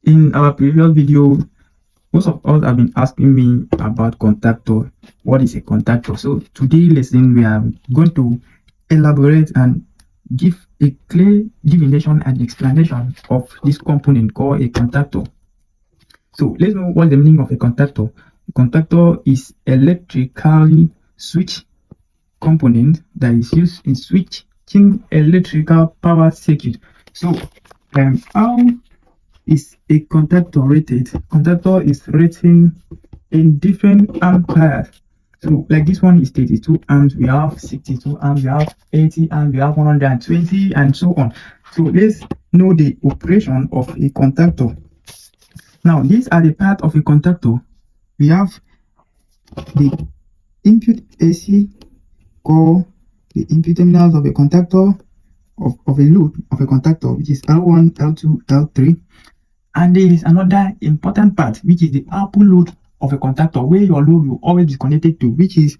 In our previous video, most of us have been asking me about contactor. What is a contactor? So today lesson we are going to elaborate and give a clear definition and explanation of this component called a contactor. So let's know what the meaning of a contactor. A contactor is electrically switch component that is used in switching electrical power circuit. So how is a contactor rated? Contactor is rated in different amperes. So like this one is 32 amps, we have 62 amps, we have 80 amps, we have 120 and so on. So let's know the operation of a contactor. Now these are the part of a contactor. We have the input AC called the input terminals of a contactor of a load of a contactor, which is L1, L2, L3. And there is another important part, which is the output load of a contactor, where your load will always be connected to, which is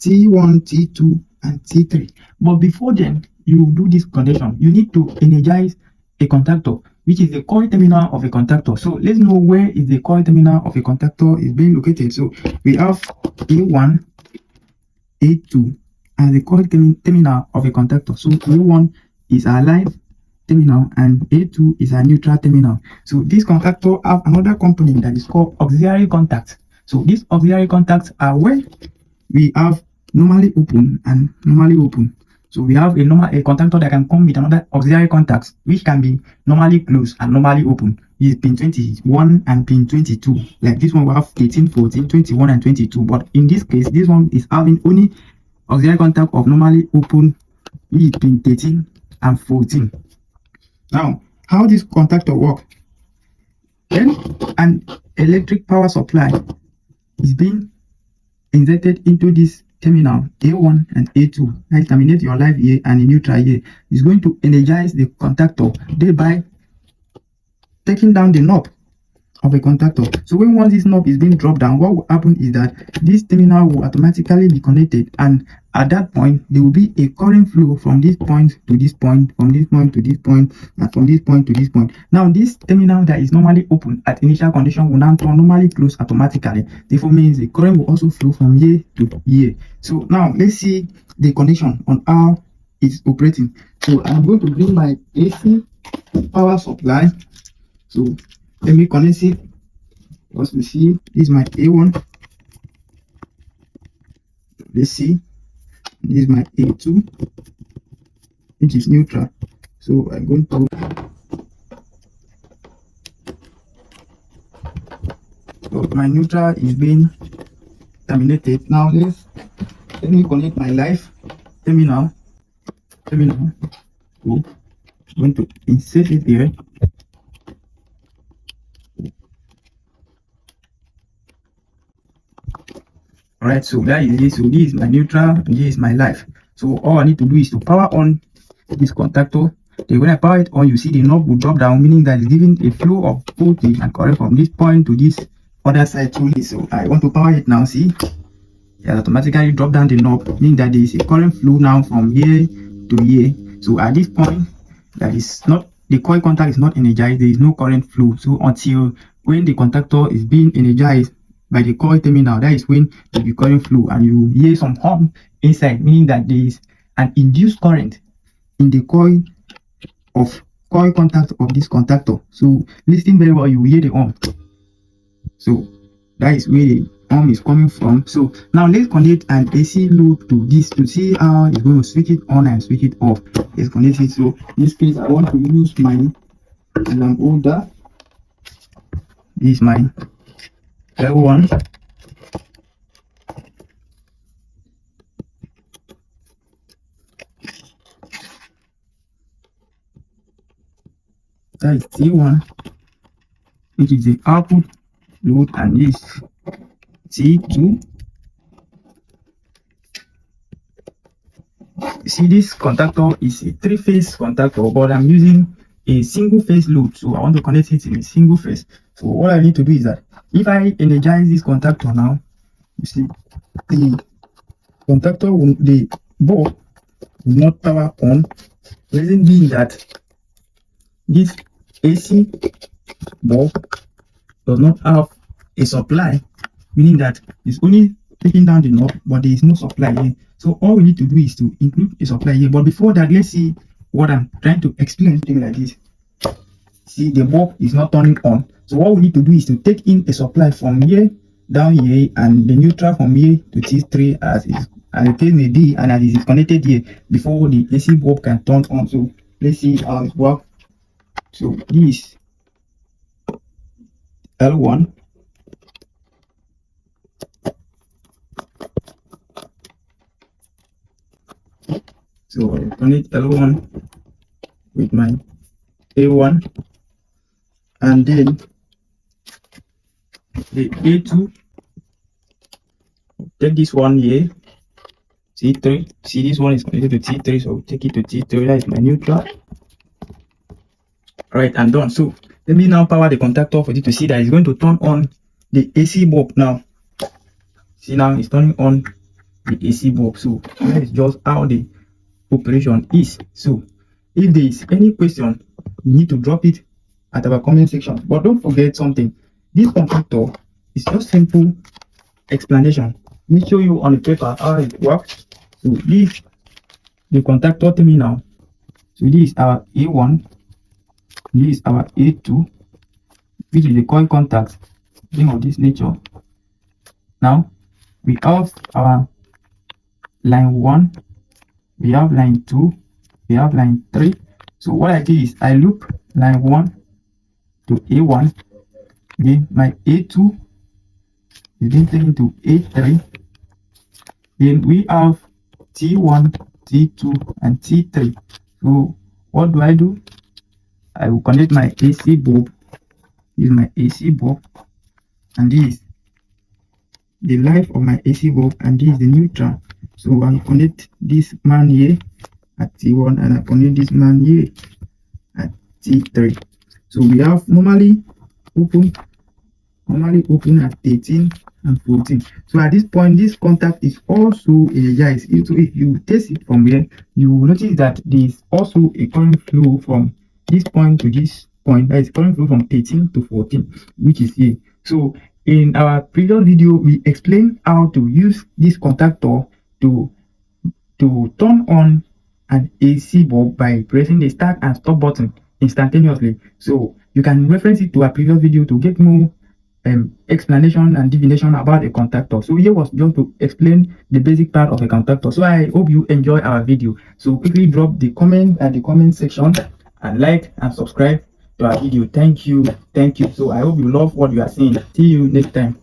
T1, T2, and T3. But before then, you do this connection, you need to energize a contactor, which is the coil terminal of a contactor. So let's know where is the coil terminal of a contactor is being located. So we have A1, A2 as the coil terminal of a contactor. So A1 is our live terminal and A2 is a neutral terminal. So this contactor have another component that is called auxiliary contacts. So these auxiliary contacts are where we have normally open and normally open. So we have a contactor that can come with another auxiliary contacts, which can be normally closed and normally open. Is pin 21 and pin 22. Like this one we have 18, 14, 21 and 22. But in this case, this one is having only auxiliary contact of normally open, which is pin 13 and 14. Now, how this contactor work? Then an electric power supply is being injected into this terminal A1 and A2. That terminate your live here and a neutral here. Is going to energize the contactor, thereby taking down the knob of a contactor. So when once this knob is being dropped down, what will happen is that this terminal will automatically be connected, and at that point there will be a current flow from this point to this point, from this point to this point, and from this point to this point. Now this terminal that is normally open at initial condition will now turn normally close automatically. Therefore means the current will also flow from here to here. So now let's see the condition on how it's operating. So I'm going to bring my AC power supply. So let me connect it. As we see, this is my A1. Let's see, this is my A2, which is neutral. So I'm going to my neutral is being terminated. Now let me connect my live terminal. So I'm going to insert it here. Alright, so that is it. So this is my neutral and this is my live. So all I need to do is to power on this contactor. Then when I power it on, you see the knob will drop down, meaning that it's giving a flow of voltage and current from this point to this other side truly. So I want to power it now. See, it automatically drop down the knob, meaning that there is a current flow now from here to here. So at this point, that is not, the coil contact is not energized, there is no current flow. So until when the contactor is being energized by the coil terminal, that is when there will be current flow, and you hear some hum inside, meaning that there is an induced current in the coil contact of this contactor. So listen very well, you hear the hum. So that is where the hum is coming from. So now let's connect an AC load to this to see how it's going to switch it on and switch it off. Let's connect it. So in this case, I want to use my alarm holder. This is my L1. That is T1, which is the output load, and this T2. You see, this contactor is a 3-phase contactor, but I'm using a single phase load, so I want to connect it in a single phase. So what I need to do is that if I energize this contactor now, you see the contactor will, the bulb will not power on. Reason being that this AC bulb does not have a supply, meaning that it's only taking down the knob, but there is no supply here. So all we need to do is to include a supply here. But before that, let's see what I'm trying to explain. Something like this. See, the bulb is not turning on. So what we need to do is to take in a supply from here down here, and the neutral from here to T3 as the case may be, and as it is connected here before the AC bulb can turn on. So let's see how it works. So this L1, so I connect L1 with my A1, and then the A2, take this one here, T3. See, this one is connected to T3, so take it to T3. That is my neutral. Right, and done. So let me now power the contactor for you to see that it's going to turn on the AC bulb now. See, now it's turning on the AC bulb. So that is just how the operation is. So if there is any question, you need to drop it at our comment section. But don't forget something. This contactor is just simple explanation. Let me show you on the paper how it works. So this the contactor terminal. So this is our A1. This is our A2, which is the coil contact, thing of this nature. Now we have our line 1, we have line 2, we have line 3. So what I do is I loop line 1 to A1, then my A2 is then taken to A3. Then we have T1, T2, and T3. So what do? I will connect my AC bulb. This is my AC bulb, and this is the life of my AC bulb, and this is the neutral. So I will connect this man here at T1, and I connect this man here at T3. So we have normally open at 13 and 14. So at this point, this contact is also energized. So if you test it from here, you will notice that there is also a current flow from this point to this point. That is current flow from 13 to 14, which is here. So in our previous video, we explained how to use this contactor to turn on an AC bulb by pressing the start and stop button instantaneously. So you can reference it to our previous video to get more explanation and divination about a contactor. So here was just to explain the basic part of a contactor. So I hope you enjoy our video. So quickly drop the comment at the comment section and like and subscribe to our video. Thank you. So I hope you love what you are seeing. See you next time.